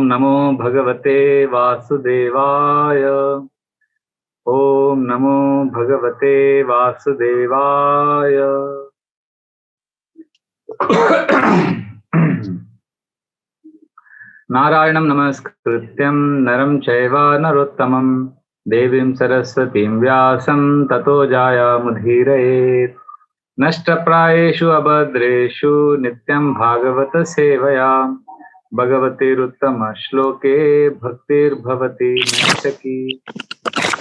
नमो भगवते वासुदेवाय। ओम नमो भगवते वासुदेवाय। नारायणं नमस्कृत्यं नरं चैव नरोत्तमं देवीं सरस्वतीं व्यासं ततो जायामुदीरयेत्। नष्टप्रायेषु अभद्रेषु नित्यं भागवत सेवया भगवतीरुत्तमश्लोके भक्तिर्भवति नैष्ठकी।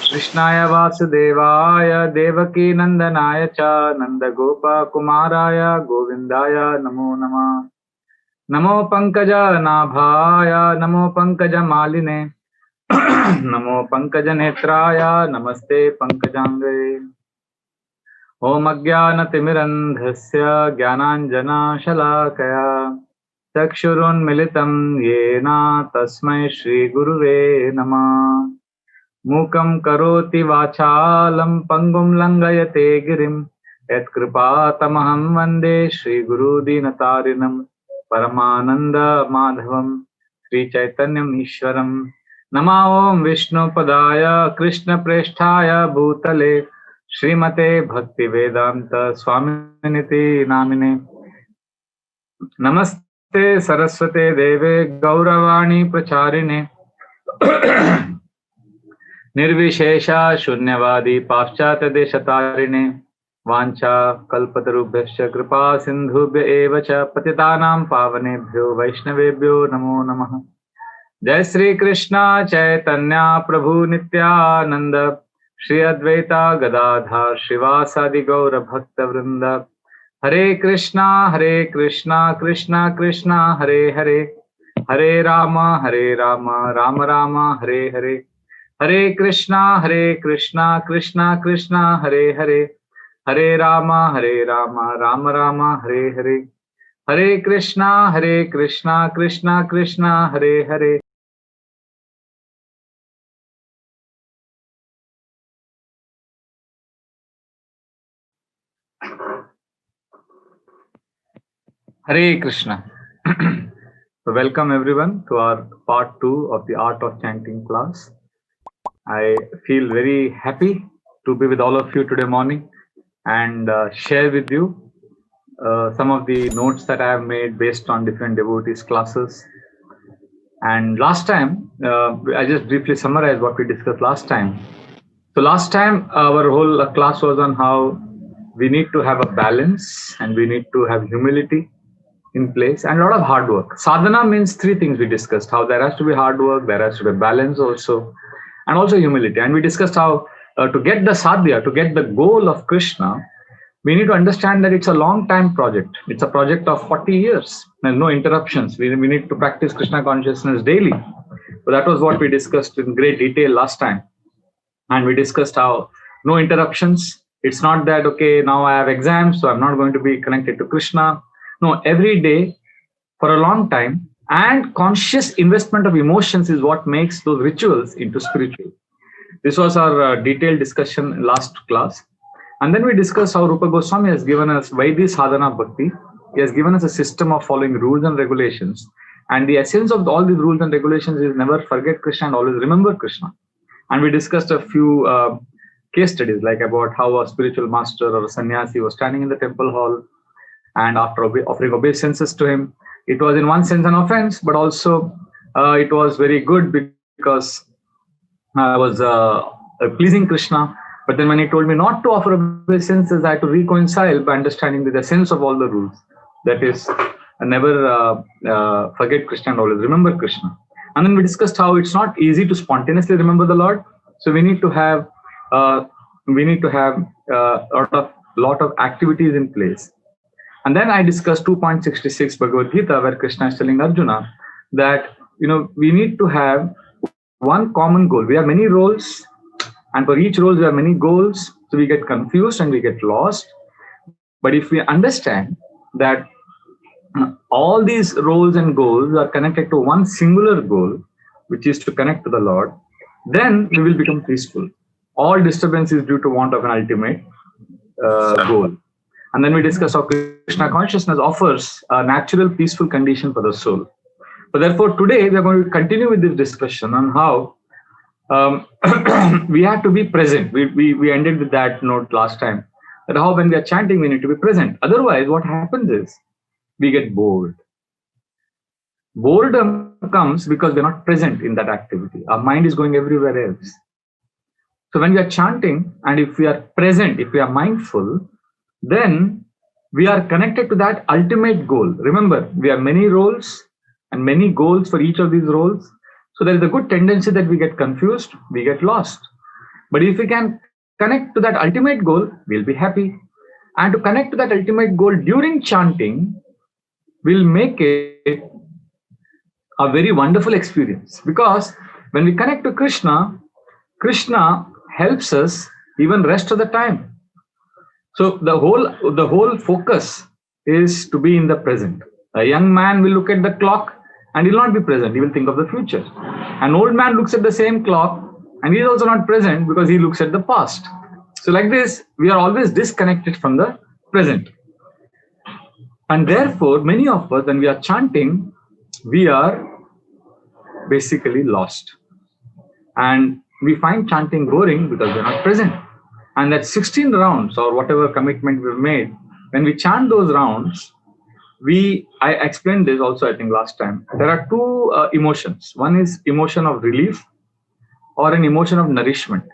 कृष्णाय वासुदेवाय देवकी नंदनाय च नंदगोपकुमाराय गोविन्दाय नमो नमः। नमो पंकजनाभाय नमो पंकजमालिने नमो पंकजनेत्राय नमस्ते पंकजांगे। ओम अज्ञानतिमिरन्धस्य ज्ञानाञ्जनशलाकया चक्षुरुन्मिलितं येन तस्मै श्रीगुरुवे नमः। मूकं करोति वाचालं पङ्गुं लङ्घयते गिरिं यत्कृपातमहं वन्दे श्रीगुरुदीनतारिणं परमानन्दमाधवं श्रीचैतन्यम् ईश्वरं। नमः ॐ विष्णुपदाय कृष्णप्रेष्ठाय भूतले श्रीमते भक्तिवेदान्त स्वामिनिति नामिने। नमस्ते सरस्वते देवे गौरवाणी प्रचारिणे निर्विशेष शून्यवादी पाश्चात्य देशतारिणे। वाञ्छा कल्पतरुभ्यश्च कृपा सिन्धुभ्य एव च पतितानां पावनेभ्यो वैष्णवेभ्यो नमो नमः। जय श्री कृष्ण चैतन्य प्रभु नित्यानंद श्री अद्वैता गदाधर श्रीवासादि गौर भक्त वृंद। हरे कृष्णा कृष्णा कृष्णा हरे हरे, हरे राम राम राम हरे हरे। हरे कृष्णा कृष्णा कृष्णा हरे हरे, हरे राम राम राम हरे हरे। हरे Krishna Krishna Krishna Hare Hare. Hare Krishna. So welcome everyone to our part 2 of the Art of Chanting class. I feel very happy to be with all of you today morning and share with you some of the notes that I have made based on different devotees classes. And last time, I just briefly summarize what we discussed last time. So last time our whole class was on how we need to have a balance and we need to have humility in place and a lot of hard work. Sadhana means three things we discussed: how there has to be hard work, there has to be balance also, and also humility. And we discussed how to get the sadhya, to get the goal of Krishna, we need to understand that it's a long time project. It's a project of 40 years. There's no interruptions. We need to practice Krishna consciousness daily. So that was what we discussed in great detail last time. And we discussed how no interruptions. It's not that, okay, now I have exams, so I'm not going to be connected to Krishna. No, every day for a long time, and conscious investment of emotions is what makes those rituals into spiritual. This was our detailed discussion last class. And then we discussed how Rupa Goswami has given us Vaidhi Sadhana Bhakti. He has given us a system of following rules and regulations. And the essence of all these rules and regulations is never forget Krishna and always remember Krishna. And we discussed a few case studies, like about how a spiritual master or a sannyasi was standing in the temple hall, and after offering obeisances to him, it was in one sense an offense, but also it was very good because I was pleasing Krishna. But then when he told me not to offer obeisances, I had to reconcile by understanding the essence of all the rules. That is, never forget Krishna and always remember Krishna. And then we discussed how it's not easy to spontaneously remember the Lord. So we need to have a lot of activities in place. And then I discussed 2.66 Bhagavad Gita, where Krishna is telling Arjuna that, we need to have one common goal. We have many roles, and for each role we have many goals, so we get confused and we get lost. But if we understand that all these roles and goals are connected to one singular goal, which is to connect to the Lord, then we will become peaceful. All disturbance is due to want of an ultimate goal. And then we discuss how Krishna consciousness offers a natural peaceful condition for the soul. So therefore, today we are going to continue with this discussion on how we have to be present. We ended with that note last time, that how when we are chanting, we need to be present. Otherwise, what happens is we get bored. Boredom comes because we're not present in that activity. Our mind is going everywhere else. So when we are chanting, and if we are present, if we are mindful, then we are connected to that ultimate goal. Remember, we have many roles and many goals for each of these roles. So there is a good tendency that we get confused, we get lost. But if we can connect to that ultimate goal, we'll be happy. And to connect to that ultimate goal during chanting will make it a very wonderful experience. Because when we connect to Krishna, Krishna helps us even rest of the time. So the whole focus is to be in the present. A young man will look at the clock and he will not be present. He will think of the future. An old man looks at the same clock and he is also not present because he looks at the past. So like this, we are always disconnected from the present. And therefore, many of us, when we are chanting, we are basically lost. And we find chanting boring because we're not present. And that 16 rounds or whatever commitment we've made, when we chant those rounds, I explained this also, I think, last time. There are two emotions. One is emotion of relief or an emotion of nourishment.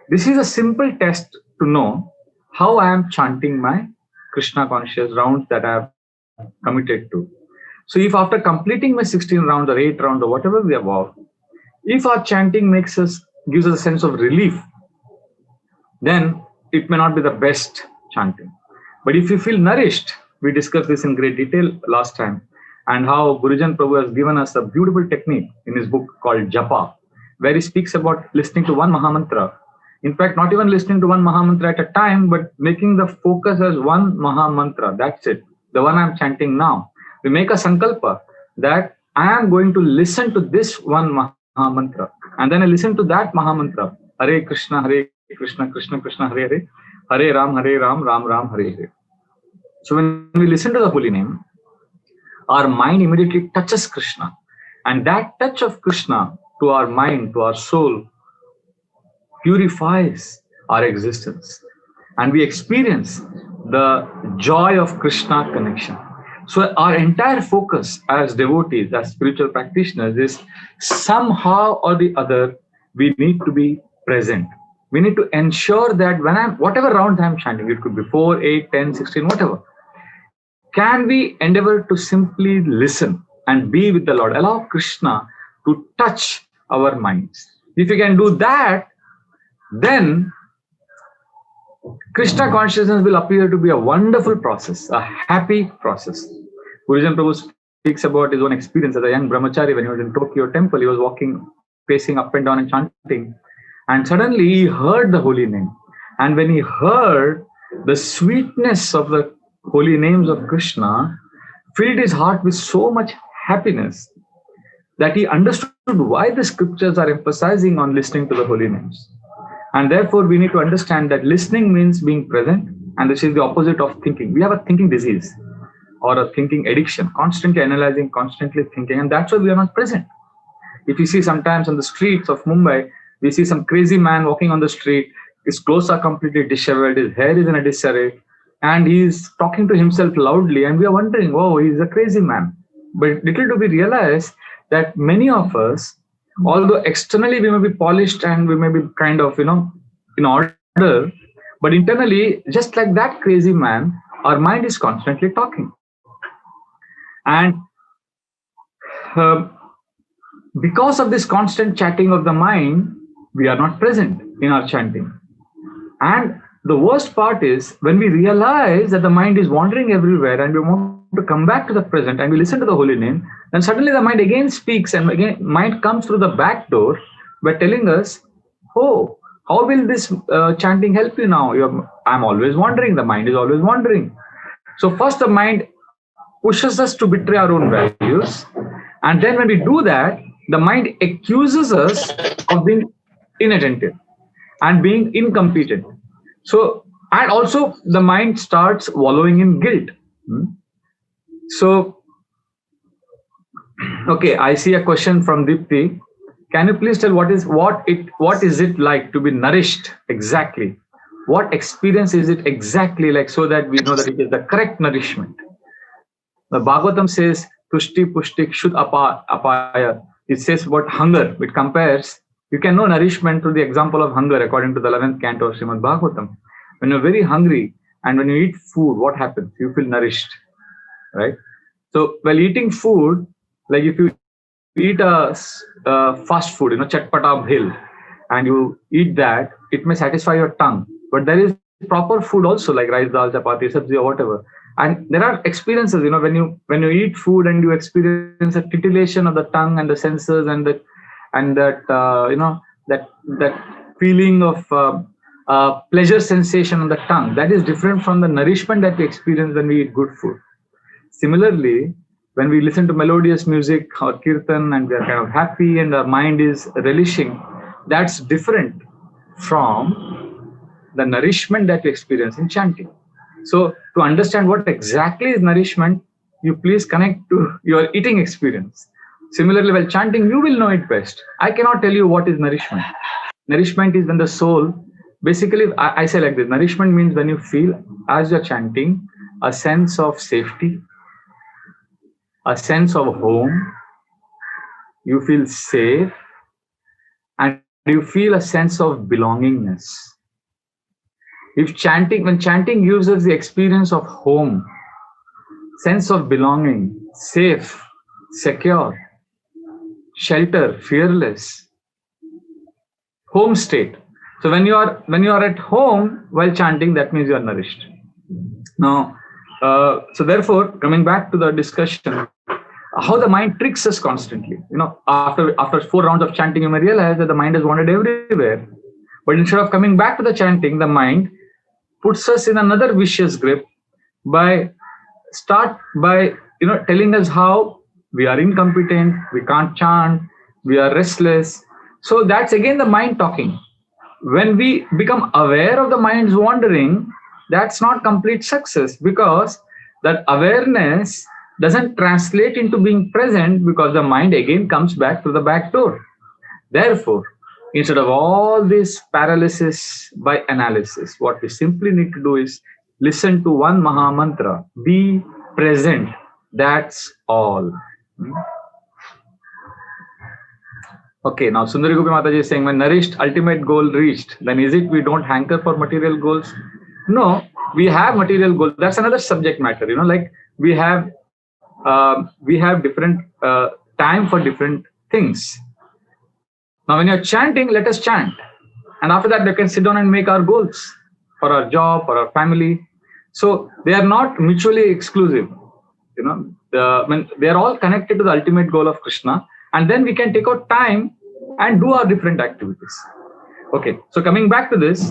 This is a simple test to know how I am chanting my Krishna conscious rounds that I have committed to. So if after completing my 16 rounds or 8 rounds or whatever we have vowed, if our chanting gives us a sense of relief, then it may not be the best chanting. But if you feel nourished, we discussed this in great detail last time, and how Gurujan Prabhu has given us a beautiful technique in his book called Japa, where he speaks about listening to one Mahamantra. In fact, not even listening to one Mahamantra at a time, but making the focus as one Mahamantra. That's it. The one I'm chanting now. We make a sankalpa that I am going to listen to this one Mahamantra. And then I listen to that Mahamantra. Hare Krishna, Krishna, Krishna, Hare Hare. Hare Ram, Ram Ram, Hare Hare. So when we listen to the holy name, our mind immediately touches Krishna. And that touch of Krishna to our mind, to our soul, purifies our existence. And we experience the joy of Krishna connection. So our entire focus as devotees, as spiritual practitioners, is somehow or the other, we need to be present. We need to ensure that whatever round I'm chanting, it could be 4, 8, 10, 16, whatever, can we endeavor to simply listen and be with the Lord, allow Krishna to touch our minds. If we can do that, then Krishna consciousness will appear to be a wonderful process, a happy process. Gurujan Prabhu speaks about his own experience as a young brahmachari when he was in Tokyo temple. He was walking, pacing up and down and chanting. And suddenly he heard the holy name. And when he heard the sweetness of the holy names of Krishna, filled his heart with so much happiness that he understood why the scriptures are emphasizing on listening to the holy names. And therefore, we need to understand that listening means being present, and this is the opposite of thinking. We have a thinking disease or a thinking addiction, constantly analyzing, constantly thinking, and that's why we are not present. If you see sometimes on the streets of Mumbai, we see some crazy man walking on the street, his clothes are completely disheveled, his hair is in a disarray, and he's talking to himself loudly, and we are wondering, oh, he's a crazy man. But little do we realize that many of us, although externally we may be polished and we may be kind of, in order, but internally, just like that crazy man, our mind is constantly talking. And because of this constant chatting of the mind, we are not present in our chanting. And the worst part is when we realize that the mind is wandering everywhere and we want to come back to the present and we listen to the holy name, then suddenly the mind again speaks and again mind comes through the back door by telling us, oh, how will this chanting help you now? I'm always wandering. The mind is always wandering. So first the mind pushes us to betray our own values. And then when we do that, the mind accuses us of being inattentive and being incompetent. So, and also the mind starts wallowing in guilt. So Okay, I see a question from Deepti. Can you please tell what is it like to be nourished exactly? What experience is it exactly like, so that we know that it is the correct nourishment? The Bhagavatam says, Tushti Pushtik Shud Apaya. It says about hunger. It compares, you can know nourishment through the example of hunger according to the 11th canto of Srimad Bhagavatam. When you're very hungry and when you eat food, what happens? You feel nourished, right? So while eating food, like if you eat fast food, chatpata bhel, and you eat that, it may satisfy your tongue. But there is proper food also, like rice, dal, chapati, sabzi, or whatever. And there are experiences, when you eat food and you experience a titillation of the tongue and the senses and that feeling of pleasure sensation on the tongue. That is different from the nourishment that we experience when we eat good food. Similarly, when we listen to melodious music or kirtan and we are kind of happy and our mind is relishing, that's different from the nourishment that we experience in chanting. So to understand what exactly is nourishment, you please connect to your eating experience. Similarly, while chanting, you will know it best. I cannot tell you what is nourishment. Nourishment is when the soul, basically, I say like this, nourishment means when you feel, as you're chanting, a sense of safety, a sense of home, you feel safe, and you feel a sense of belongingness. When chanting gives us the experience of home, sense of belonging, safe, secure, shelter, fearless, home state. So when you are at home while chanting, that means you are nourished. Now, so therefore, coming back to the discussion, how the mind tricks us constantly. After 4 rounds of chanting, you may realize that the mind has wandered everywhere. But instead of coming back to the chanting, the mind puts us in another vicious grip by telling us how we are incompetent, we can't chant, we are restless. So that's again the mind talking. When we become aware of the mind's wandering, that's not complete success, because that awareness doesn't translate into being present, because the mind again comes back to the back door. Therefore, instead of all this paralysis by analysis, what we simply need to do is listen to one Maha Mantra, be present. That's all. Okay, now Sundari Gopi Mataji is saying, when nourished, ultimate goal reached, then is it we don't hanker for material goals? No, we have material goals. That's another subject matter. Like we have different time for different things. Now, when you're chanting, let us chant, and after that, we can sit down and make our goals for our job, for our family. So they are not mutually exclusive. They are all connected to the ultimate goal of Krishna, and then we can take out time and do our different activities. Okay, so coming back to this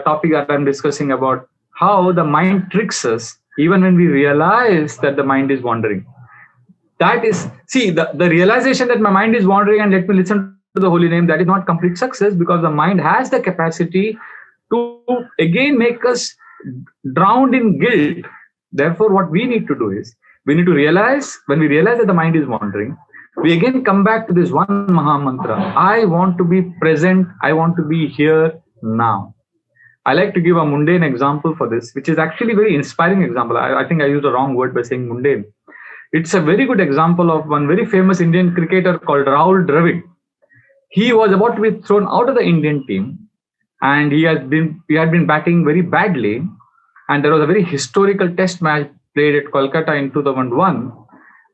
topic that I'm discussing about how the mind tricks us even when we realize that the mind is wandering. That is, see, the realization that my mind is wandering and let me listen to the holy name, that is not complete success, because the mind has the capacity to again make us drowned in guilt. Therefore, what we need to do is, we need to realize, when we realize that the mind is wandering, we again come back to this one Maha Mantra. I want to be present. I want to be here now. I like to give a mundane example for this, which is actually a very inspiring example. I think I used the wrong word by saying mundane. It's a very good example of one very famous Indian cricketer called Rahul Dravid. He was about to be thrown out of the Indian team, and he had been batting very badly. And there was a very historical test match played at Kolkata in 2001,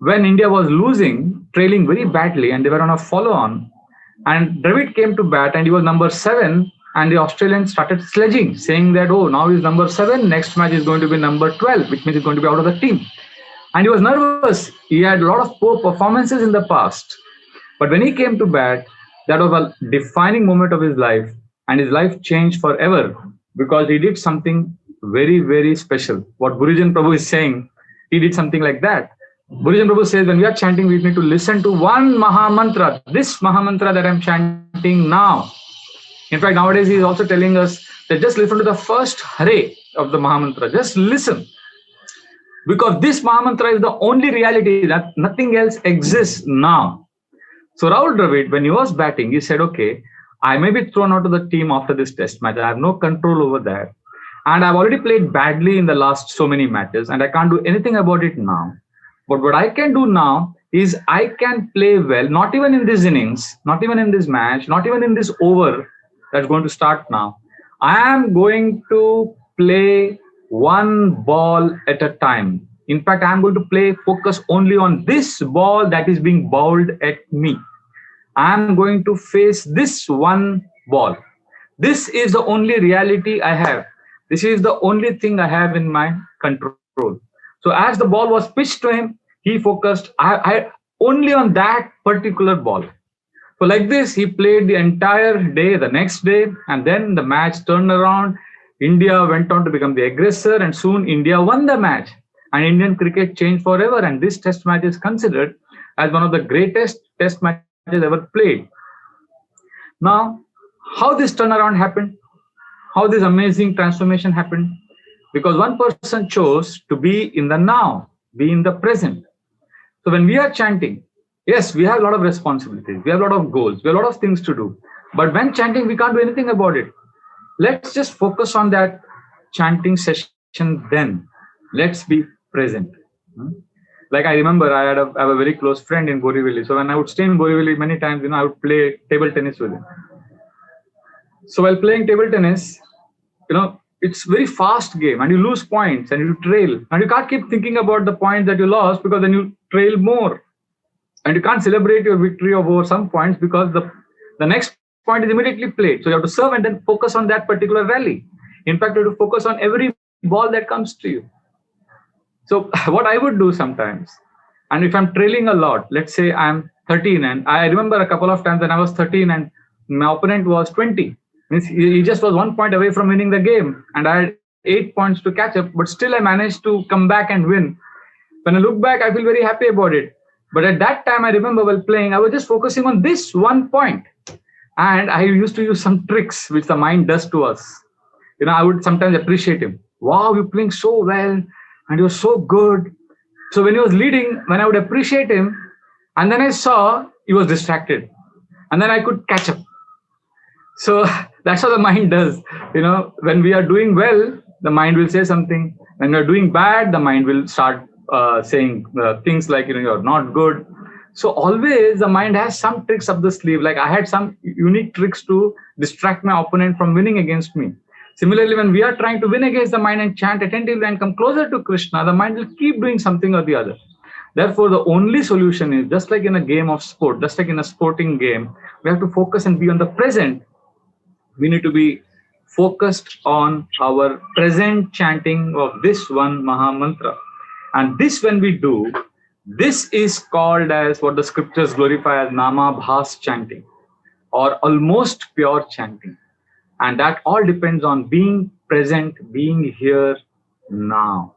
when India was losing, trailing very badly, and they were on a follow-on. And Dravid came to bat, and he was number 7, and the Australians started sledging, saying that, oh, now he's number 7, next match is going to be number 12, which means he's going to be out of the team. And he was nervous. He had a lot of poor performances in the past. But when he came to bat, that was a defining moment of his life, and his life changed forever, because he did something very, very special. What Gurujan Prabhu is saying, he did something like that. Gurujan Prabhu says, when we are chanting, we need to listen to one Maha Mantra, this Maha Mantra that I'm chanting now. In fact, nowadays he is also telling us that just listen to the first Hare of the Maha Mantra. Just listen. because this Mahamantra is the only reality, that nothing else exists now. So Rahul Dravid, when he was batting, he said, okay, I may be thrown out of the team after this test match. I have no control over that. And I've already played badly in the last so many matches, and I can't do anything about it now. But what I can do now is I can play well, not even in this innings, not even in this match, not even in this over that's going to start now. I am going to play one ball at a time. In fact, I'm going to play focus only on this ball that is being bowled at me. I'm going to face this one ball. This is the only reality I have. This is the only thing I have in my control. So as the ball was pitched to him, he focused only on that particular ball. So like this, he played the entire day, the next day, and then the match turned around. India went on to become the aggressor, and soon India won the match. And Indian cricket changed forever. And this test match is considered as one of the greatest test matches ever played. Now, how this turnaround happened? How this amazing transformation happened? Because one person chose to be in the now, be in the present. So when we are chanting, yes, we have a lot of responsibilities, we have a lot of goals, we have a lot of things to do. But when chanting, we can't do anything about it. Let's just focus on that chanting session then. Let's be present. Like I remember, I have a very close friend in Borivali. So when I would stay in Borivali, many times, I would play table tennis with him. So while playing table tennis, it's very fast game, and you lose points and you trail, and you can't keep thinking about the points that you lost, because then you trail more, and you can't celebrate your victory over some points because the next point is immediately played. So you have to serve and then focus on that particular rally. In fact, you have to focus on every ball that comes to you. So what I would do sometimes, and if I'm trailing a lot, let's say I'm 13, and I remember a couple of times when I was 13 and my opponent was 20. Means he just was 1 point away from winning the game, and I had 8 points to catch up, but still I managed to come back and win. When I look back, I feel very happy about it. But at that time, I remember while playing, I was just focusing on this 1 point. And I used to use some tricks which the mind does to us. I would sometimes appreciate him. Wow, you're playing so well, and you're so good. So when he was leading, when I would appreciate him, and then I saw he was distracted, and then I could catch up. So that's how the mind does. When we are doing well, the mind will say something. When we are doing bad, the mind will start saying things like, you're not good. So always the mind has some tricks up the sleeve. Like I had some unique tricks to distract my opponent from winning against me. Similarly, when we are trying to win against the mind and chant attentively and come closer to Krishna, the mind will keep doing something or the other. Therefore, the only solution is, just like in a game of sport, just like in a sporting game, we have to focus and be on the present. We need to be focused on our present chanting of this one Maha Mantra. And this, when we do, this is called as what the scriptures glorify as Nama Bhas chanting, or almost pure chanting. And that all depends on being present, being here now.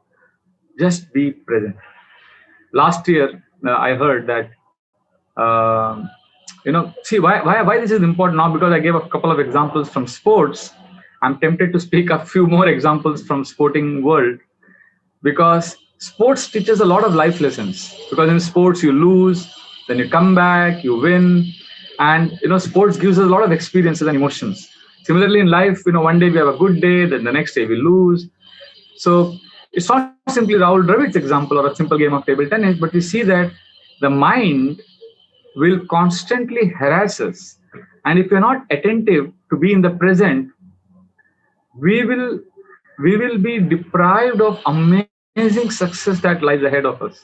Just be present. Last year, I heard that, see why this is important now, because I gave a couple of examples from sports. I'm tempted to speak a few more examples from sporting world, because sports teaches a lot of life lessons. Because in sports, you lose, then you come back, you win. And, sports gives us a lot of experiences and emotions. Similarly, in life, one day we have a good day, then the next day we lose. So it's not simply Rahul Dravid's example or a simple game of table tennis, but we see that the mind will constantly harass us. And if we're not attentive to be in the present, we will be deprived of amazing success that lies ahead of us.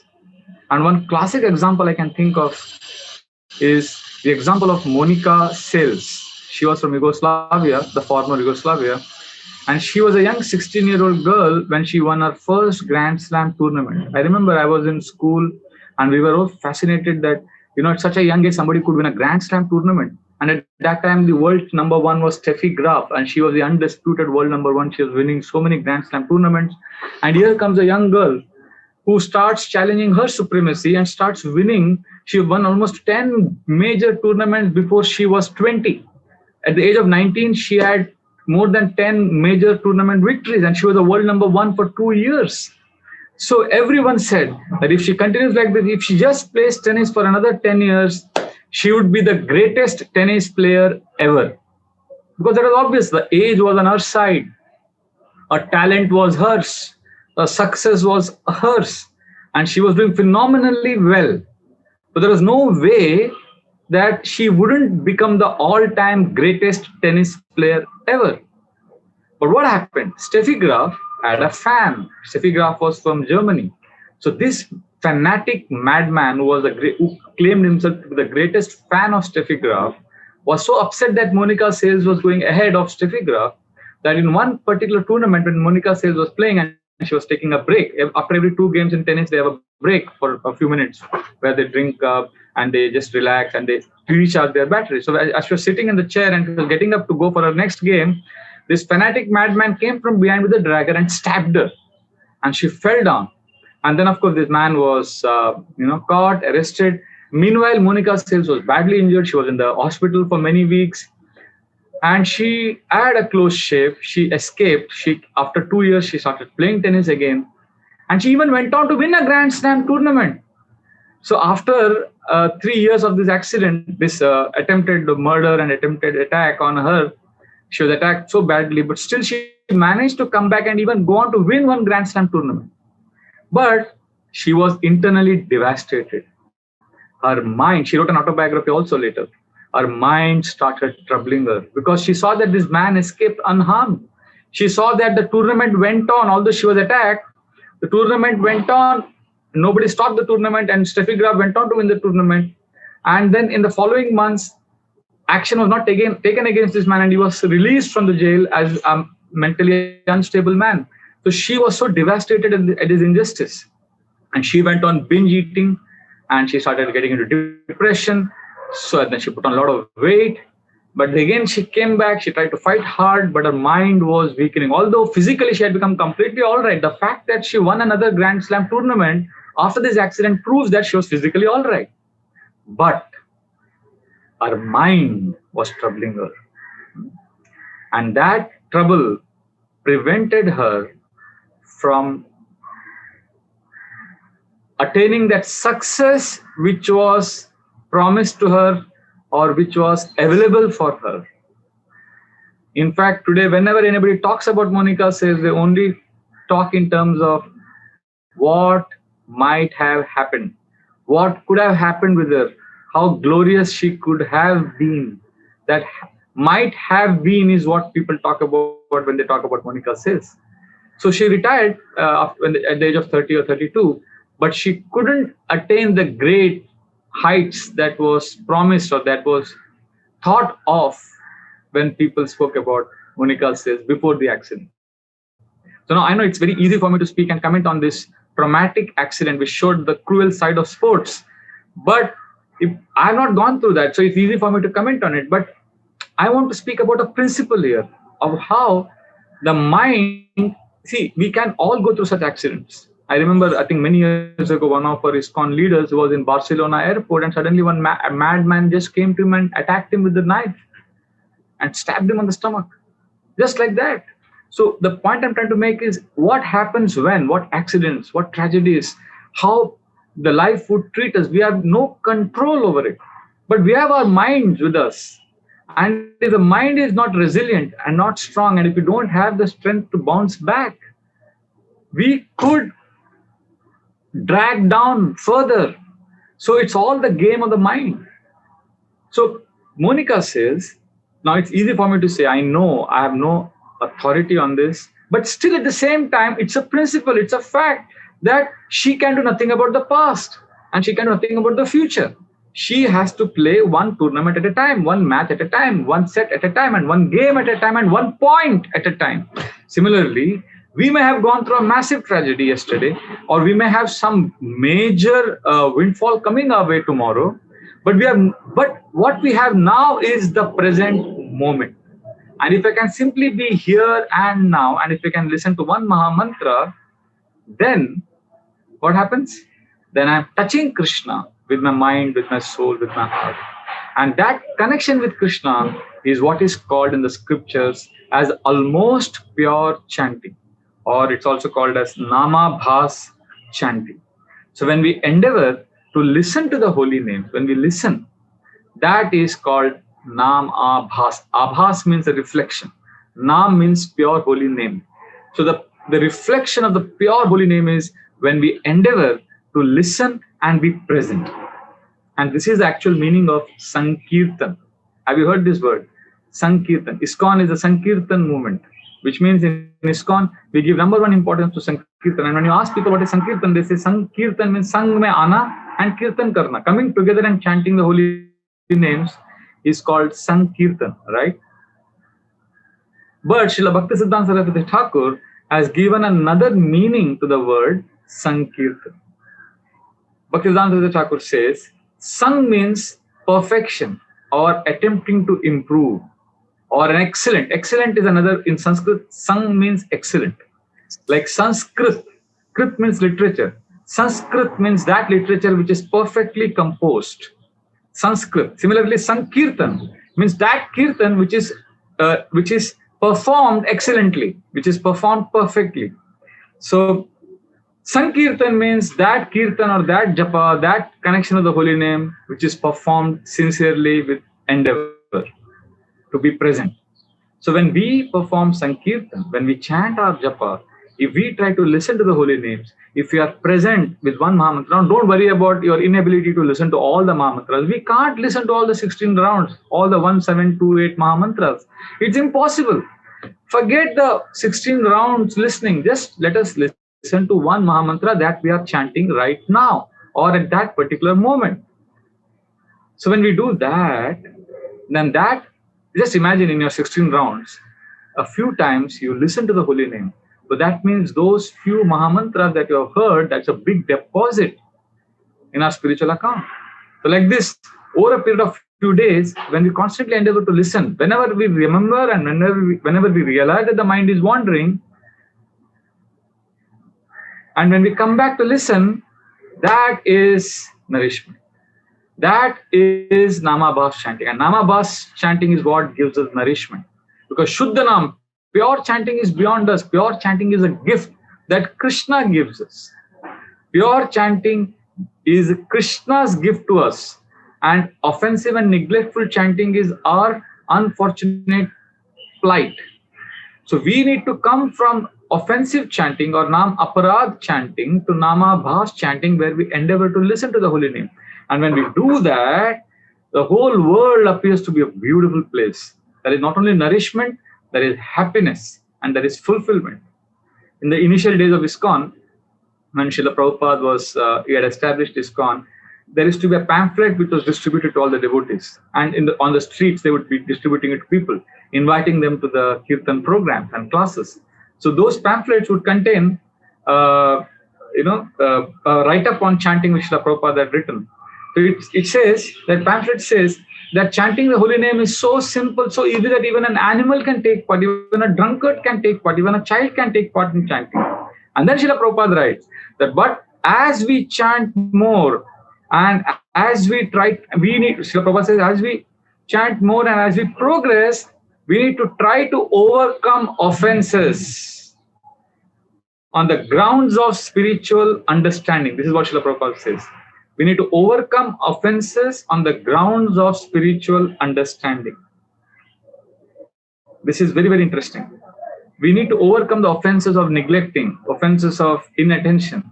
And one classic example I can think of is the example of Monica Seles. She was from Yugoslavia, the former Yugoslavia, and she was a young 16-year-old girl when she won her first Grand Slam tournament. I remember I was in school and we were all fascinated that, at such a young age, somebody could win a Grand Slam tournament. And at that time, the world number one was Steffi Graf, and she was the undisputed world number one. She was winning so many Grand Slam tournaments. And here comes a young girl who starts challenging her supremacy and starts winning. She won almost 10 major tournaments before she was 20. At the age of 19, she had more than 10 major tournament victories, and she was the world number one for 2 years. So everyone said that if she continues like this, if she just plays tennis for another 10 years, she would be the greatest tennis player ever. Because that was obvious. The age was on her side. Her talent was hers. Her success was hers. And she was doing phenomenally well. So there was no way that she wouldn't become the all-time greatest tennis player ever. But what happened? Steffi Graf had a fan. Steffi Graf was from Germany. So this fanatic madman who claimed himself to be the greatest fan of Steffi Graf was so upset that Monica Seles was going ahead of Steffi Graf that in one particular tournament when Monica Seles was playing and she was taking a break, after every 2 games in tennis they have a break for a few minutes where they drink and they just relax and they recharge their battery. So as she was sitting in the chair and she was getting up to go for her next game, this fanatic madman came from behind with a dagger and stabbed her, and she fell down. And then, of course, this man was, caught, arrested. Meanwhile, Monica Seles was badly injured. She was in the hospital for many weeks, and she had a close shave. She escaped. After 2 years, she started playing tennis again, and she even went on to win a Grand Slam tournament. So after 3 years of this accident, this attempted murder and attempted attack on her, she was attacked so badly, but still she managed to come back and even go on to win one Grand Slam tournament. But she was internally devastated. Her mind, she wrote an autobiography also later. Her mind started troubling her because she saw that this man escaped unharmed. She saw that the tournament went on, although she was attacked, the tournament went on. Nobody stopped the tournament, and Steffi Graf went on to win the tournament. And then in the following months, action was not taken against this man, and he was released from the jail as a mentally unstable man. So she was so devastated at his injustice, and she went on binge eating, and she started getting into depression. So then she put on a lot of weight. But again, she came back. She tried to fight hard, but her mind was weakening. Although physically she had become completely all right, the fact that she won another Grand Slam tournament after this accident proves that she was physically all right. But her mind was troubling her. And that trouble prevented her from attaining that success which was promised to her or which was available for her. In fact, today, whenever anybody talks about Monica Seles, they only talk in terms of what might have happened, what could have happened with her, how glorious she could have been. That might have been is what people talk about when they talk about Monica Seles. So she retired at the age of 30 or 32, but she couldn't attain the great heights that was promised or that was thought of when people spoke about Monica Seles before the accident. So now I know it's very easy for me to speak and comment on this traumatic accident which showed the cruel side of sports, but I have not gone through that, so it's easy for me to comment on it. But I want to speak about a principle here of how the mind, see, we can all go through such accidents. I remember, I think many years ago, one of our ISKCON leaders was in Barcelona airport, and suddenly a madman just came to him and attacked him with a knife and stabbed him on the stomach, just like that. So the point I'm trying to make is what happens when, what accidents, what tragedies, how the life would treat us. We have no control over it, but we have our minds with us. And if the mind is not resilient and not strong, and if we don't have the strength to bounce back, we could drag down further. So it's all the game of the mind. So Monica Seles, now it's easy for me to say, I know I have no authority on this, but still at the same time, it's a principle, it's a fact that she can do nothing about the past and she can do nothing about the future. She has to play one tournament at a time, one match at a time, one set at a time, and one game at a time, and one point at a time. Similarly, we may have gone through a massive tragedy yesterday, or we may have some major windfall coming our way tomorrow. But what we have now is the present moment. And if I can simply be here and now, and if I can listen to one Maha Mantra, then what happens? Then I'm touching Krishna with my mind, with my soul, with my heart. And that connection with Krishna is what is called in the scriptures as almost pure chanting, or it's also called as Nama Bhas chanting. So when we endeavor to listen to the holy names, when we listen, that is called Nam Abhas. Abhas means a reflection. Nam means pure holy name. So the reflection of the pure holy name is when we endeavor to listen and be present. And this is the actual meaning of Sankirtan. Have you heard this word? Sankirtan. ISKCON is a Sankirtan movement, which means in ISKCON, we give number one importance to Sankirtan. And when you ask people what is Sankirtan, they say Sankirtan means Sang mein ana and Kirtan karna. Coming together and chanting the holy names is called Sankirtan, right? But Srila Bhaktisiddhanta Saraswati Thakur has given another meaning to the word Sankirtan. Bhaktisiddhanta Saraswati Thakur says, Sang means perfection or attempting to improve or an excellent. Excellent is another, in Sanskrit, Sang means excellent. Like Sanskrit, Krit means literature. Sanskrit means that literature which is perfectly composed. Sanskrit. Similarly, Sankirtan means that kirtan which is performed excellently, which is performed perfectly. So Sankirtan means that kirtan or that japa, that connection of the holy name, which is performed sincerely with endeavor to be present. So when we perform Sankirtan, when we chant our japa, if we try to listen to the holy names, if we are present with one Mahamantra, don't worry about your inability to listen to all the Mahamantras. We can't listen to all the 16 rounds, all the 1, 7, 2, 8 Mahamantras. It's impossible. Forget the 16 rounds listening. Just let us listen to one Mahamantra that we are chanting right now or at that particular moment. So when we do that, then that, just imagine in your 16 rounds, a few times you listen to the holy name. So that means those few Mahamantras that you have heard, that's a big deposit in our spiritual account. So like this, over a period of few days, when we constantly endeavor to listen, whenever we remember and whenever we realize that the mind is wandering, and when we come back to listen, that is nourishment. That is Namabhas chanting. And Namabhas chanting is what gives us nourishment. Because Shuddhanam, pure chanting is beyond us. Pure chanting is a gift that Krishna gives us. Pure chanting is Krishna's gift to us. And offensive and neglectful chanting is our unfortunate plight. So we need to come from offensive chanting or Nam Aparad chanting to Namabhas chanting, where we endeavor to listen to the holy name. And when we do that, the whole world appears to be a beautiful place. There is not only nourishment, there is happiness, and there is fulfillment. In the initial days of ISKCON, when Srila Prabhupada was, he had established ISKCON, there used to be a pamphlet which was distributed to all the devotees. And on the streets, they would be distributing it to people, inviting them to the Kirtan programs and classes. So those pamphlets would contain, a write-up on chanting which Srila Prabhupada had written. So it says, that pamphlet says that chanting the holy name is so simple, so easy that even an animal can take part, even a drunkard can take part, even a child can take part in chanting. And then Srila Prabhupada writes that, but as we chant more and as we try, Srila Prabhupada says, as we chant more and as we progress, we need to try to overcome offenses on the grounds of spiritual understanding. This is what Srila Prabhupada says. We need to overcome offenses on the grounds of spiritual understanding. This is very, very interesting. We need to overcome the offenses of neglecting, offenses of inattention.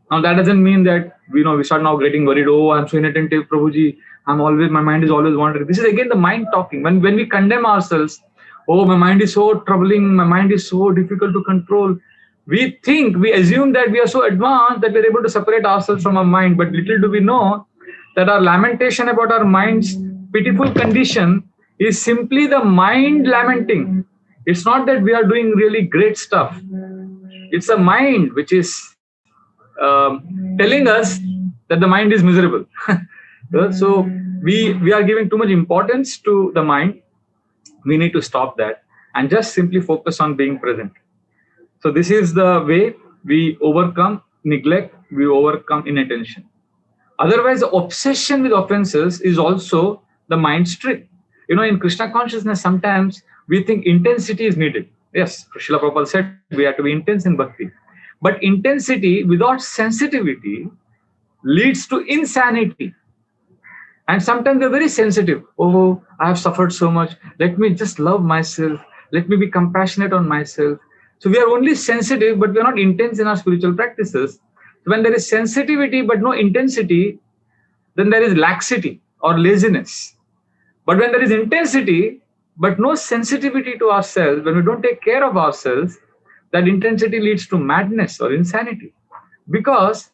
Now that doesn't mean that we start now getting worried. Oh, I'm so inattentive, Prabhuji. My mind is always wandering. This is again the mind talking. When we condemn ourselves, oh, my mind is so troubling, my mind is so difficult to control. We assume that we are so advanced that we're able to separate ourselves from our mind. But little do we know that our lamentation about our mind's pitiful condition is simply the mind lamenting. It's not that we are doing really great stuff. It's a mind which is telling us that the mind is miserable. So we are giving too much importance to the mind. We need to stop that and just simply focus on being present. So this is the way we overcome neglect, we overcome inattention. Otherwise, the obsession with offenses is also the mind's trick. In Krishna consciousness, sometimes we think intensity is needed. Yes, Srila Prabhupada said we have to be intense in bhakti. But intensity without sensitivity leads to insanity. And sometimes we're very sensitive. Oh, I have suffered so much. Let me just love myself. Let me be compassionate on myself. So we are only sensitive, but we're not intense in our spiritual practices. When there is sensitivity but no intensity, then there is laxity or laziness. But when there is intensity but no sensitivity to ourselves, when we don't take care of ourselves, that intensity leads to madness or insanity. Because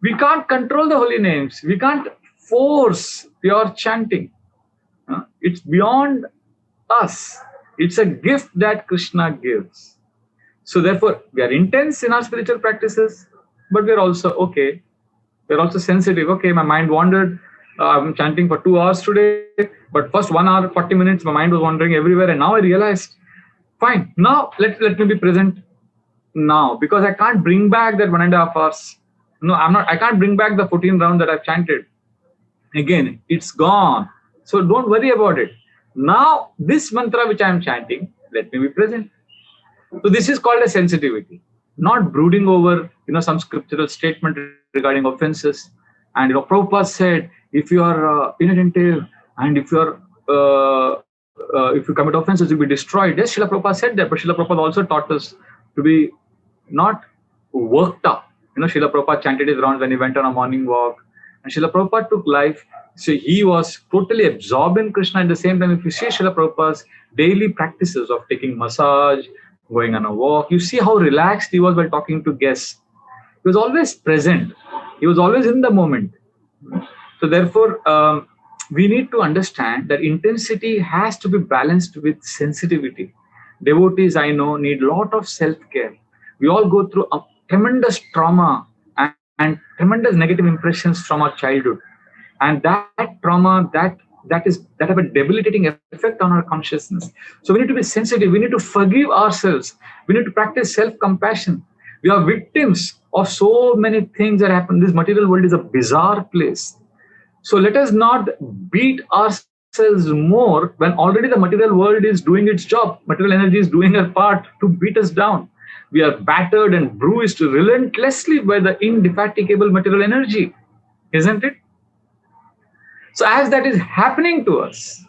we can't control the holy names. We can't force pure chanting. It's beyond us. It's a gift that Krishna gives. So therefore, we are intense in our spiritual practices, but we're also okay. We're also sensitive. Okay, my mind wandered. I'm chanting for 2 hours today, but first 1 hour, 40 minutes, my mind was wandering everywhere. And now I realized, fine, now let me be present now, because I can't bring back that 1.5 hours. No, I can't bring back the 14 rounds that I've chanted. Again, it's gone. So don't worry about it. Now, this mantra which I am chanting, let me be present. So this is called a sensitivity, not brooding over, some scriptural statement regarding offenses. And, Prabhupada said, if you are inattentive and if you commit offenses, you'll be destroyed. Yes, Srila Prabhupada said that, but Srila Prabhupada also taught us to be not worked up. Srila Prabhupada chanted his rounds when he went on a morning walk. And Srila Prabhupada took life. So he was totally absorbed in Krishna. At the same time, if you see Srila Prabhupada's daily practices of taking massage, going on a walk, you see how relaxed he was while talking to guests. He was always present. He was always in the moment. So therefore, we need to understand that intensity has to be balanced with sensitivity. Devotees, I know, need a lot of self-care. We all go through a tremendous trauma and tremendous negative impressions from our childhood. And that trauma, that have a debilitating effect on our consciousness. So we need to be sensitive. We need to forgive ourselves. We need to practice self-compassion. We are victims of so many things that happen. This material world is a bizarre place. So let us not beat ourselves more when already the material world is doing its job. Material energy is doing her part to beat us down. We are battered and bruised relentlessly by the indefatigable material energy, isn't it? So as that is happening to us,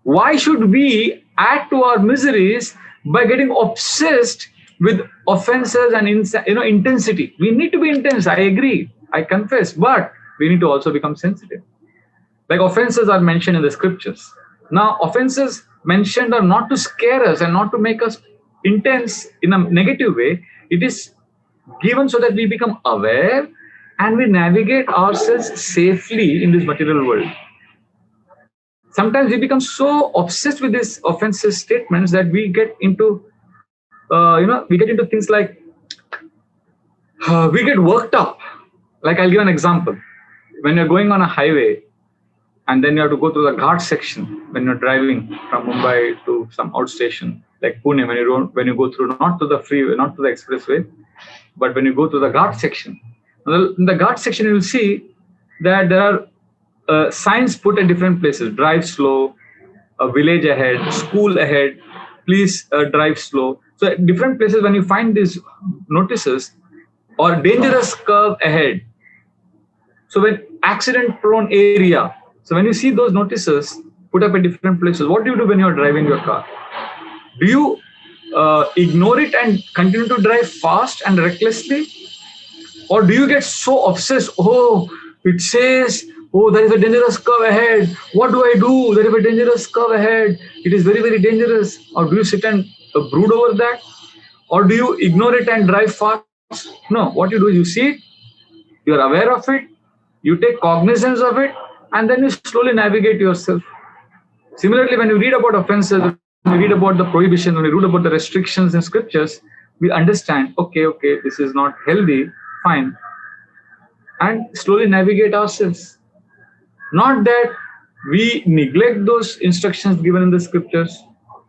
why should we add to our miseries by getting obsessed with offenses and intensity? We need to be intense, I agree, I confess, but we need to also become sensitive. Like offenses are mentioned in the scriptures. Now, offenses mentioned are not to scare us and not to make us intense in a negative way. It is given so that we become aware and we navigate ourselves safely in this material world. Sometimes we become so obsessed with these offensive statements that we get into, things like, we get worked up. Like I'll give an example. When you're going on a highway and then you have to go through the Ghat section when you're driving from Mumbai to some outstation like Pune, when you go through not to the freeway, not to the expressway, but when you go to the Ghat section. In the Ghat section, you will see that there are signs put at different places: drive slow, a village ahead, school ahead, please drive slow. So at different places, when you find these notices, or dangerous curve ahead. So when accident-prone area. So when you see those notices put up at different places, what do you do when you're driving your car? Do you ignore it and continue to drive fast and recklessly? Or do you get so obsessed? Oh, it says, oh, there is a dangerous curve ahead. What do I do? There is a dangerous curve ahead. It is very, very dangerous. Or do you sit and brood over that? Or do you ignore it and drive fast? No, what you do is you see it, you are aware of it, you take cognizance of it, and then you slowly navigate yourself. Similarly, when you read about offenses, when we read about the prohibition, when we read about the restrictions in scriptures, we understand, okay, this is not healthy, fine, and slowly navigate ourselves. Not that we neglect those instructions given in the scriptures,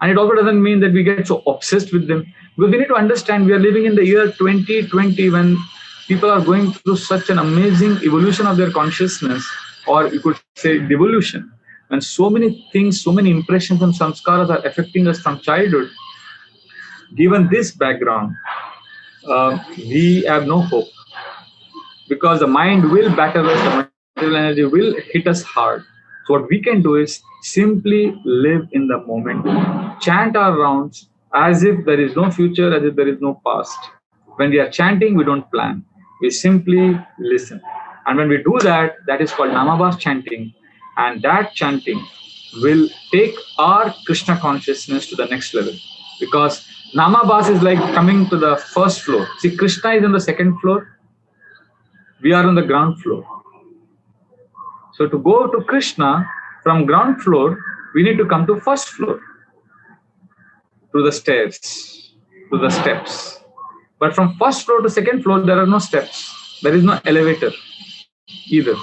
and it also doesn't mean that we get so obsessed with them, because we need to understand we are living in the year 2020 when people are going through such an amazing evolution of their consciousness, or you could say devolution, and so many things, so many impressions and samskaras are affecting us from childhood. Given this background, we have no hope, because the mind will batter us, the material energy will hit us hard. So what we can do is simply live in the moment, chant our rounds as if there is no future, as if there is no past. When we are chanting, we don't plan. We simply listen. And when we do that, that is called Namabhas chanting. And that chanting will take our Krishna consciousness to the next level. Because Namabhas is like coming to the first floor. See, Krishna is on the second floor, we are on the ground floor. So to go to Krishna from ground floor, we need to come to first floor through the stairs, to the steps. But from first floor to second floor, there are no steps. There is no elevator either.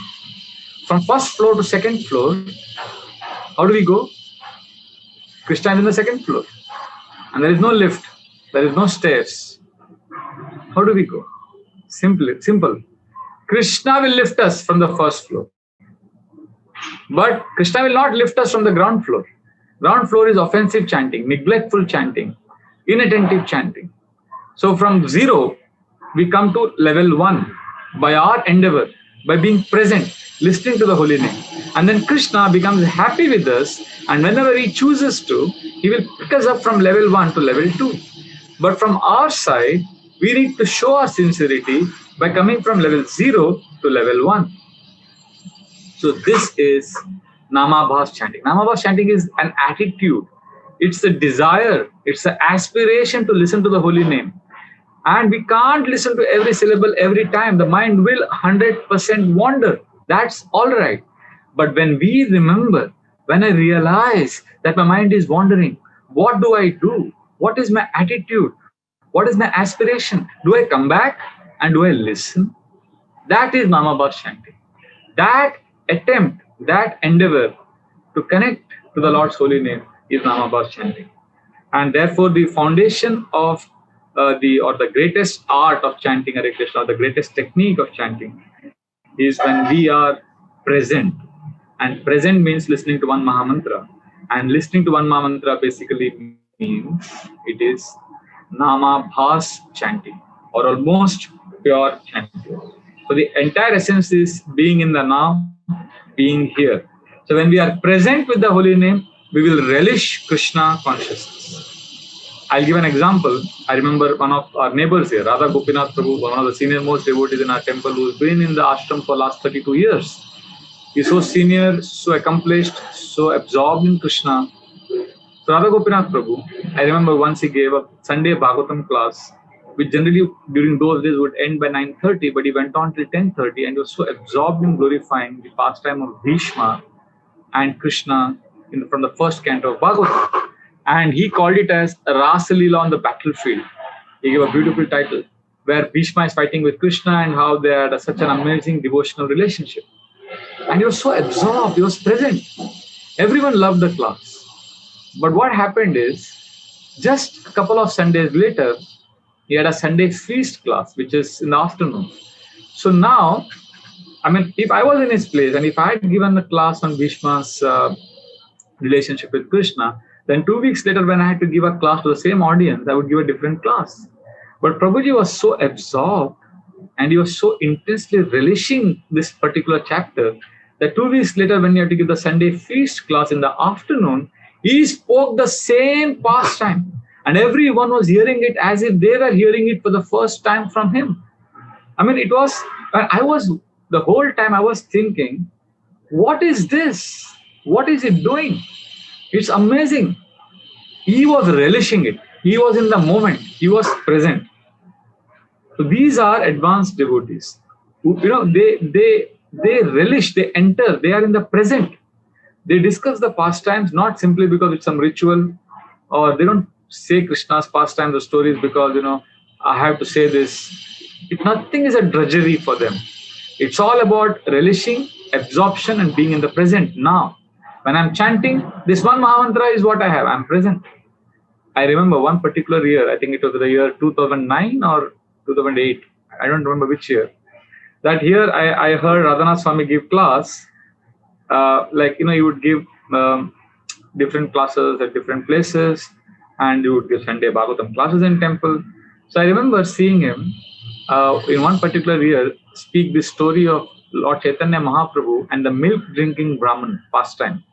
From first floor to second floor, how do we go? Krishna is in the second floor. And there is no lift. There is no stairs. How do we go? Simple. Krishna will lift us from the first floor. But Krishna will not lift us from the ground floor. Ground floor is offensive chanting, neglectful chanting, inattentive chanting. So from 0, we come to level 1 by our endeavor, by being present, listening to the holy name. And then Krishna becomes happy with us, and whenever he chooses to, he will pick us up from level 1 to level 2. But from our side, we need to show our sincerity by coming from level 0 to level 1. So this is Namabhas chanting. Namabhas chanting is an attitude. It's the desire, it's the aspiration to listen to the holy name. And we can't listen to every syllable every time. The mind will 100% wander. That's all right. But when we remember, when I realize that my mind is wandering, what do I do? What is my attitude? What is my aspiration? Do I come back and do I listen? That is Namabhas chanting. That attempt, that endeavor to connect to the Lord's holy name is Namabhas chanting. And therefore the foundation of the greatest art of chanting Hare Krishna, or the greatest technique of chanting, is when we are present. And present means listening to one Mahamantra. And listening to one Mahamantra basically means it is Namabhas chanting, or almost pure chanting. So the entire essence is being in the now, being here. So when we are present with the holy name, we will relish Krishna consciousness. I'll give an example. I remember one of our neighbors here, Radha Gopinath Prabhu, one of the senior most devotees in our temple, who's been in the ashram for the last 32 years. He's so senior, so accomplished, so absorbed in Krishna. So Radha Gopinath Prabhu, I remember once he gave a Sunday Bhagavatam class, which generally during those days would end by 9:30, but he went on till 10:30, and he was so absorbed in glorifying the pastime of Bhishma and Krishna from the first canto of Bhagavatam. And he called it as Rasa Leela on the battlefield. He gave a beautiful title, where Bhishma is fighting with Krishna and how they had such an amazing devotional relationship. And he was so absorbed, he was present. Everyone loved the class. But what happened is, just a couple of Sundays later, he had a Sunday feast class, which is in the afternoon. So now, I mean, if I was in his place and if I had given a class on Bhishma's relationship with Krishna, then 2 weeks later, when I had to give a class to the same audience, I would give a different class. But Prabhuji was so absorbed and he was so intensely relishing this particular chapter that 2 weeks later, when he had to give the Sunday feast class in the afternoon, he spoke the same pastime. And everyone was hearing it as if they were hearing it for the first time from him. I mean, the whole time I was thinking, what is this? What is it doing? It's amazing. He was relishing it. He was in the moment. He was present. So these are advanced devotees. They relish, they enter, they are in the present. They discuss the pastimes not simply because it's some ritual, or they don't say Krishna's pastimes or stories because, I have to say this. Nothing is a drudgery for them. It's all about relishing, absorption, and being in the present now. When I'm chanting, this one Mahamantra is what I have. I'm present. I remember one particular year, I think it was the year 2009 or 2008. I don't remember which year. That year, I heard Radhanath Swami give class. He would give different classes at different places, and he would give Sunday Bhagavatam classes in temple. So I remember seeing him in one particular year speak this story of Lord Chaitanya Mahaprabhu and the milk drinking Brahman pastime.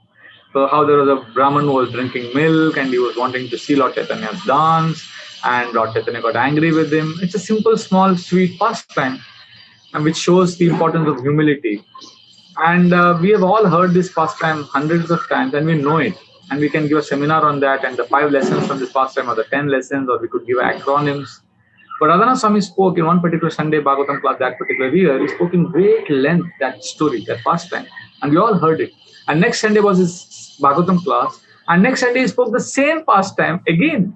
So how there was a Brahman who was drinking milk and he was wanting to see Lord Chaitanya's dance, and Lord Chaitanya got angry with him. It's a simple, small, sweet pastime, and which shows the importance of humility. And we have all heard this pastime hundreds of times, and we know it. And we can give a seminar on that, and the 5 lessons from this pastime, or the 10 lessons, or we could give acronyms. But Radhanath Swami spoke in one particular Sunday Bhagavatam class that particular year. He spoke in great length that story, that pastime, and we all heard it. And next Sunday was his Bhagavatam class, and next Sunday he spoke the same pastime again.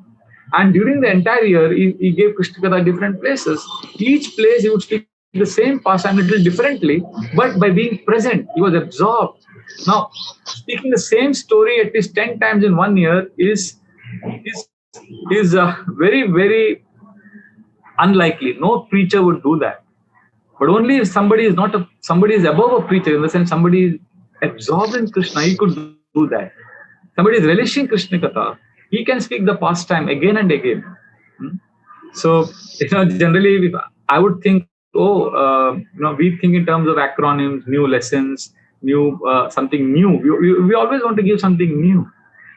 And during the entire year, he gave Krishna Katha different places. Each place he would speak the same pastime a little differently, but by being present, he was absorbed. Now, speaking the same story at least 10 times in 1 year is very, very unlikely. No preacher would do that. But only if somebody is above a preacher, in the sense somebody is absorbed in Krishna, he could do that. Somebody is relishing Krishna Katha, he can speak the pastime again and again. So, generally, I would think, we think in terms of acronyms, new lessons, new something new. We always want to give something new.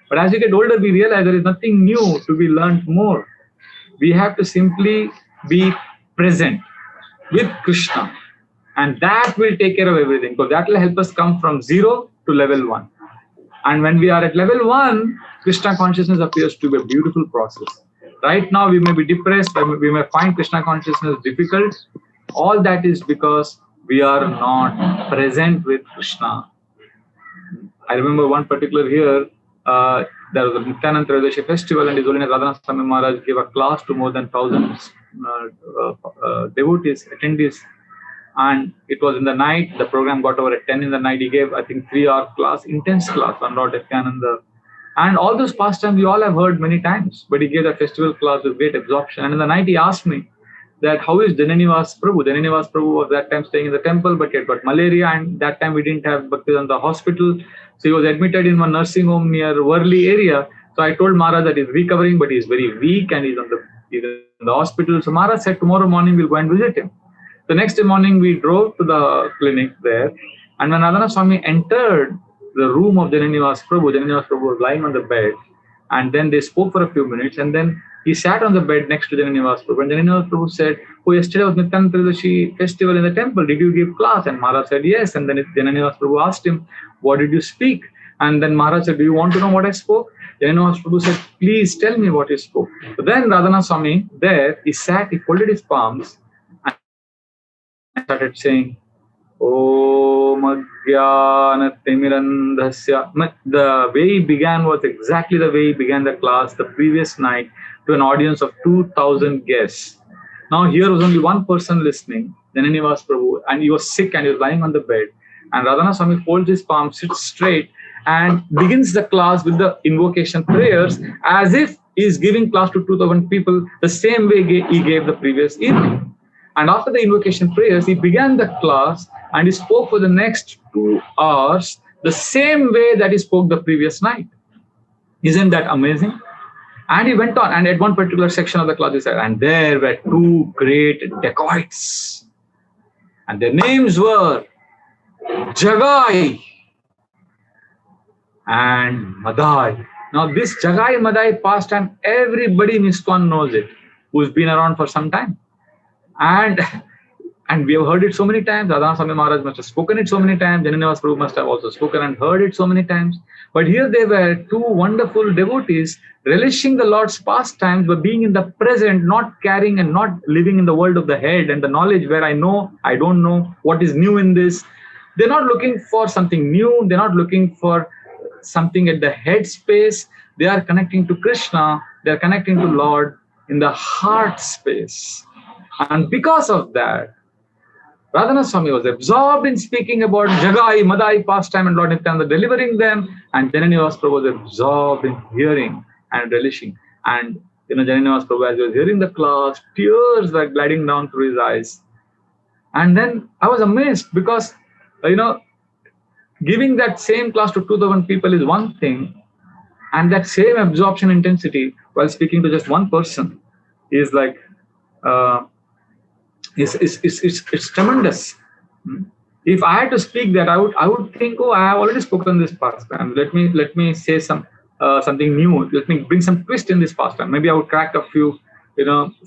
But as you get older, we realize there is nothing new to be learned more. We have to simply be present with Krishna, and that will take care of everything, because that will help us come from 0 to level 1. And when we are at level 1, Krishna consciousness appears to be a beautiful process. Right now we may be depressed, we may find Krishna consciousness difficult. All that is because we are not present with Krishna. I remember one particular year, there was a Nityananda Trayodashi festival, and His Holiness Radhanath Swami Maharaj gave a class to more than 1,000 devotees, attendees. And it was in the night. The program got over at 10 in the night. He gave, I think, 3-hour class, intense class on Lord Nityananda. And all those pastimes we all have heard many times. But he gave a festival class with great absorption. And in the night he asked me that how is Jananivas Prabhu? Jananivas Prabhu was that time staying in the temple, but he had got malaria, and that time we didn't have Bhaktivedanta hospital. So he was admitted in one nursing home near Worli area. So I told Maharaj that he's recovering, but he's very weak and he's in the hospital. So Maharaj said, tomorrow morning we'll go and visit him. The next day morning we drove to the clinic there, and when Radhanath Swami entered the room of Jananivas Prabhu was lying on the bed, and then they spoke for a few minutes, and then he sat on the bed next to Jananivas Prabhu, and Jananivas Prabhu said, oh, yesterday was Nityananda Trayodashi festival in the temple, did you give class? And Maharaj said, yes. And then Jananivas Prabhu asked him, what did you speak? And then Maharaj said, do you want to know what I spoke? Jananivas Prabhu said, please tell me what you spoke. So then Radhanath Swami there, he folded his palms and started saying, Om Ajnana Timirandhasya. The way he began was exactly the way he began the class the previous night to an audience of 2,000 guests. Now here was only one person listening, Jananivas Prabhu, and he was sick and he was lying on the bed. And Radhanath Swami folds his palms, sits straight, and begins the class with the invocation prayers as if he is giving class to 2,000 people the same way he gave the previous evening. And after the invocation prayers, he began the class and he spoke for the next 2 hours the same way that he spoke the previous night. Isn't that amazing? And he went on, and at one particular section of the class he said, and there were 2 great dacoits, and their names were Jagai and Madai. Now this Jagai Madai pastime, everybody in ISKCON knows it, who's been around for some time. And we have heard it so many times. Radhanath Swami Maharaj must have spoken it so many times. Jananivas Prabhu must have also spoken and heard it so many times. But here they were 2 wonderful devotees relishing the Lord's pastimes, but being in the present, not carrying and not living in the world of the head and the knowledge where I know, I don't know, what is new in this. They're not looking for something new. They're not looking for something at the head space. They are connecting to Krishna. They're connecting to Lord in the heart space. And because of that, Radhanath Swami was absorbed in speaking about Jagai, Madai pastime and Lord Nityananda delivering them, and Jananivas Prabhu was absorbed in hearing and relishing. And Jananivas Prabhu, as he was hearing the class, tears were gliding down through his eyes. And then I was amazed because, giving that same class to 2,000 people is one thing, and that same absorption intensity while speaking to just one person is like It's tremendous. If I had to speak that, I would think, oh, I have already spoken this pastime. Let me say something new. Let me bring some twist in this pastime. Maybe I would crack a few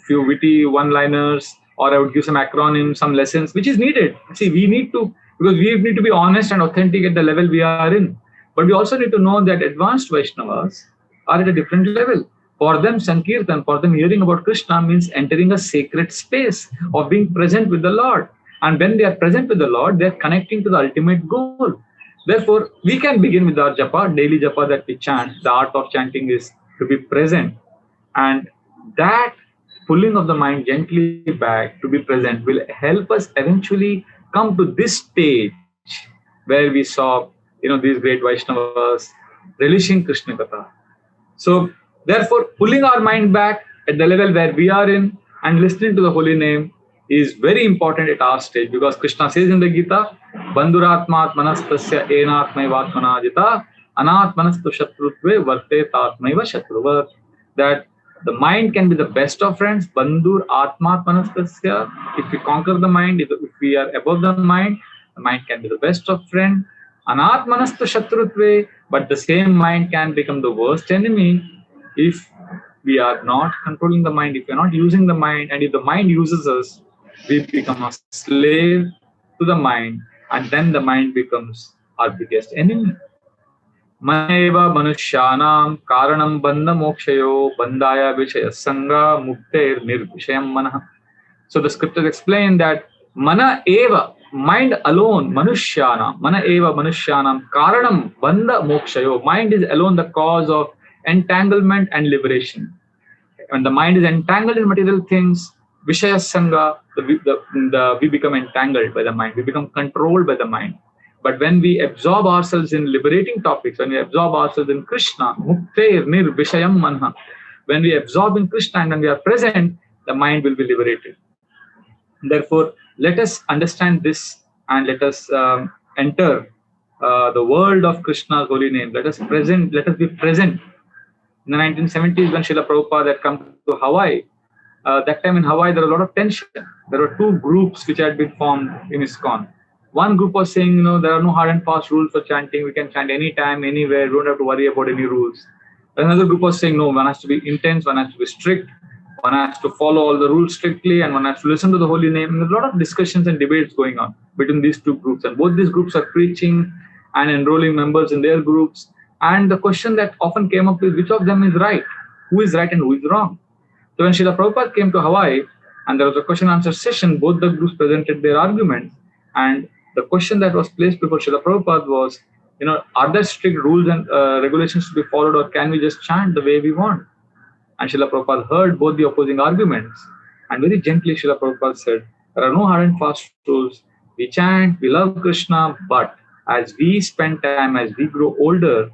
few witty one-liners, or I would give some acronyms, some lessons, which is needed. See, we need to, because we need to be honest and authentic at the level we are in. But we also need to know that advanced Vaishnavas are at a different level. For them, Sankirtan, for them, hearing about Krishna means entering a sacred space of being present with the Lord. And when they are present with the Lord, they are connecting to the ultimate goal. Therefore, we can begin with our japa, daily japa that we chant. The art of chanting is to be present. And that pulling of the mind gently back to be present will help us eventually come to this stage where we saw, these great Vaishnavas relishing Krishna Katha. So, therefore, pulling our mind back at the level where we are in and listening to the holy name is very important at our stage, because Krishna says in the Gita, Bandhuratmat manastasya enatmaivatmana jita anatmanastu shatrutve varte tatmaiva shatruvat. That the mind can be the best of friends. Bandhur atmat manastasya. If we conquer the mind, if we are above the mind can be the best of friend. Anatmanastu shatrutve, but the same mind can become the worst enemy if we are not controlling the mind, if we are not using the mind, and if the mind uses us, we become a slave to the mind, and then the mind becomes our biggest enemy. Maneva manushyanam karanam bandha mokshayo bandaya vishaya sangha mukter nirvishayam manah. So the scriptures explain that mana eva, mind alone, manushyanam, mana eva manushyanam karanam bandha mokshayo. Mind is alone the cause of entanglement and liberation. When the mind is entangled in material things, Vishaya Sangha, we become entangled by the mind. We become controlled by the mind. But when we absorb ourselves in liberating topics, when we absorb ourselves in Krishna, Mukter Nirvishayam Manha, when we absorb in Krishna and when we are present, the mind will be liberated. Therefore, let us understand this and let us enter the world of Krishna's holy name. Let us be present. In the 1970s, when Srila Prabhupada had come to Hawaii, that time in Hawaii there was a lot of tension. There were two groups which had been formed in ISKCON. One group was saying, there are no hard and fast rules for chanting. We can chant anytime, anywhere. We don't have to worry about any rules. Another group was saying, no, one has to be intense, one has to be strict, one has to follow all the rules strictly, and one has to listen to the holy name. And there's a lot of discussions and debates going on between these two groups. And both these groups are preaching and enrolling members in their groups. And the question that often came up is, which of them is right? Who is right and who is wrong? So when Srila Prabhupada came to Hawaii, and there was a question-answer session, both the groups presented their arguments. And the question that was placed before Srila Prabhupada was, are there strict rules and regulations to be followed, or can we just chant the way we want? And Srila Prabhupada heard both the opposing arguments. And very gently Srila Prabhupada said, there are no hard and fast rules. We chant, we love Krishna, but as we spend time, as we grow older,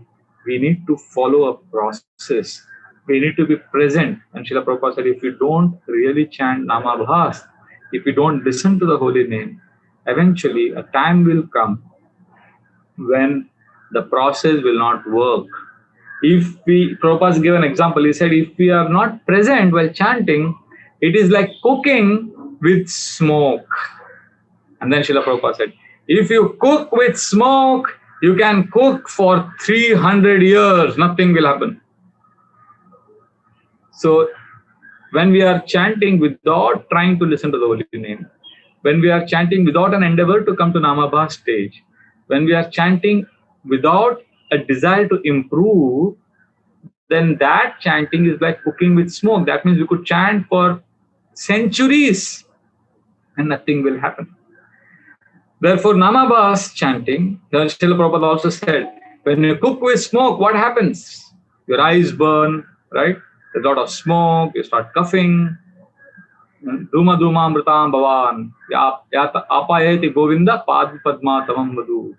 we need to follow a process. We need to be present. And Srila Prabhupada said, if you don't really chant Namabhas, if you don't listen to the holy name, eventually a time will come when the process will not work. Prabhupada gave an example. He said, if we are not present while chanting, it is like cooking with smoke. And then Srila Prabhupada said, if you cook with smoke, you can cook for 300 years, nothing will happen. So, when we are chanting without trying to listen to the holy name, when we are chanting without an endeavor to come to Namabha stage, when we are chanting without a desire to improve, then that chanting is like cooking with smoke. That means we could chant for centuries and nothing will happen. Therefore, Namabhas chanting, Srila Prabhupada also said, when you cook with smoke, what happens? Your eyes burn, right? There's a lot of smoke, you start coughing. Dhuma dhuma amritam bhavan, apayati govinda pad padma tamam vadu.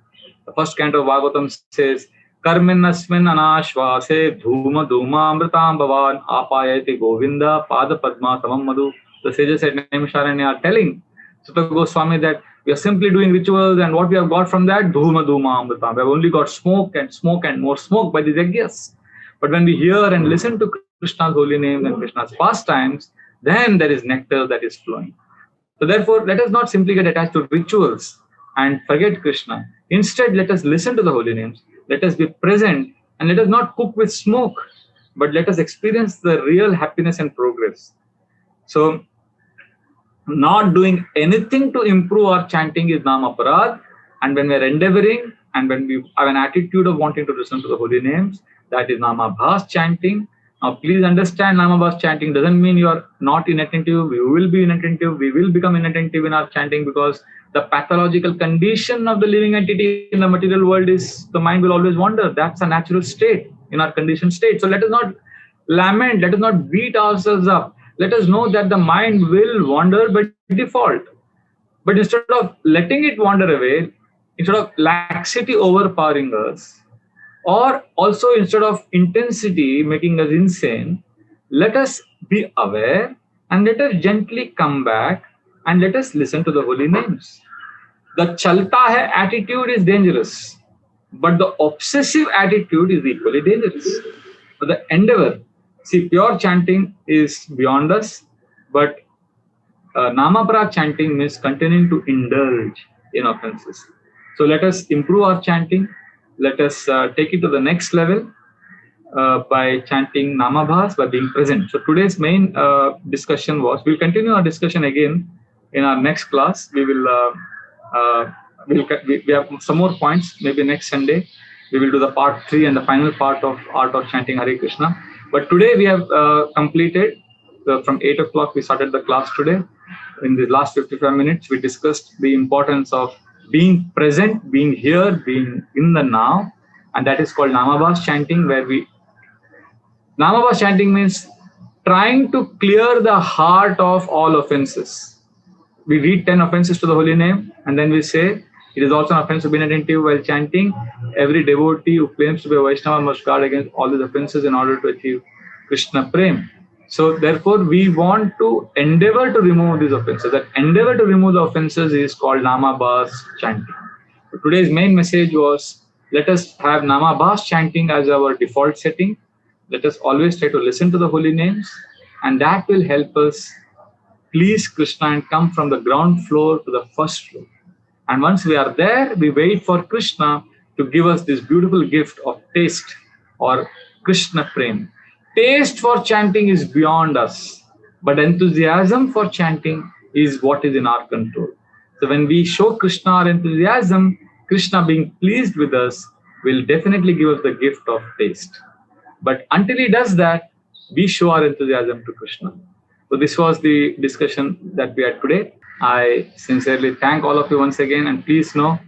The first canto of Bhagavatam says, Karminnasmin anashvase dhuma dhuma amritam bhavan, apayati govinda pad padma tamam vadu. The sages at Naimisharanya are telling Sutta Goswami that we are simply doing rituals, and what we have got from that, dhuma dhuma amritam. We have only got smoke and more smoke by these yajnas. But when we hear and listen to Krishna's holy name and Krishna's pastimes, then there is nectar that is flowing. So therefore, let us not simply get attached to rituals and forget Krishna. Instead, let us listen to the holy names. Let us be present, and let us not cook with smoke, but let us experience the real happiness and progress. So, not doing anything to improve our chanting is namaparad. And when we are endeavoring and when we have an attitude of wanting to listen to the holy names, that is namabhas chanting. Now, please understand, namabhas chanting doesn't mean you are not inattentive. We will be inattentive. We will become inattentive in our chanting, because the pathological condition of the living entity in the material world is the mind will always wander. That's a natural state in our conditioned state. So let us not lament. Let us not beat ourselves up. Let us know that the mind will wander by default. But instead of letting it wander away, instead of laxity overpowering us, or also instead of intensity making us insane, let us be aware and let us gently come back and let us listen to the holy names. The chalta hai attitude is dangerous, but the obsessive attitude is equally dangerous. But the endeavor, see, pure chanting is beyond us, but Namapara chanting means continuing to indulge in offenses. So let us improve our chanting. Let us take it to the next level by chanting Namabhas, by being present. So today's main discussion was, we'll continue our discussion again in our next class. We have some more points, maybe next Sunday. We will do the part 3 and the final part of Art of Chanting Hare Krishna. But today we have completed, from 8 o'clock we started the class today. In the last 55 minutes, we discussed the importance of being present, being here, being in the now. And that is called Namabhas chanting, where Namabhas chanting means trying to clear the heart of all offenses. We read 10 offenses to the holy name, and then we say, it is also an offense to be inattentive while chanting. Every devotee who claims to be a Vaishnava must guard against all these offenses in order to achieve Krishna Prem. So therefore, we want to endeavor to remove these offenses. That endeavor to remove the offenses is called Namabhas chanting. So today's main message was, let us have Namabhas chanting as our default setting. Let us always try to listen to the holy names, and that will help us please Krishna and come from the ground floor to the first floor. And once we are there, we wait for Krishna to give us this beautiful gift of taste, or Krishna Prem. Taste for chanting is beyond us, but enthusiasm for chanting is what is in our control. So when we show Krishna our enthusiasm, Krishna being pleased with us will definitely give us the gift of taste. But until he does that, we show our enthusiasm to Krishna. So this was the discussion that we had today. I sincerely thank all of you once again, and please know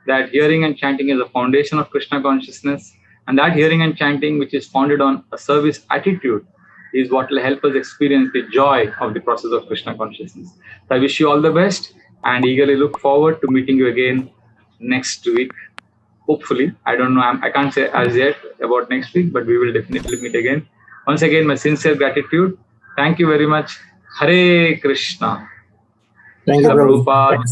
that hearing and chanting is the foundation of Krishna consciousness, and that hearing and chanting, which is founded on a service attitude, is what will help us experience the joy of the process of Krishna consciousness. So I wish you all the best and eagerly look forward to meeting you again next week. Hopefully, I don't know, I can't say as yet about next week, but we will definitely meet again. Once again, my sincere gratitude. Thank you very much. Hare Krishna. Thank you, Prabhupada.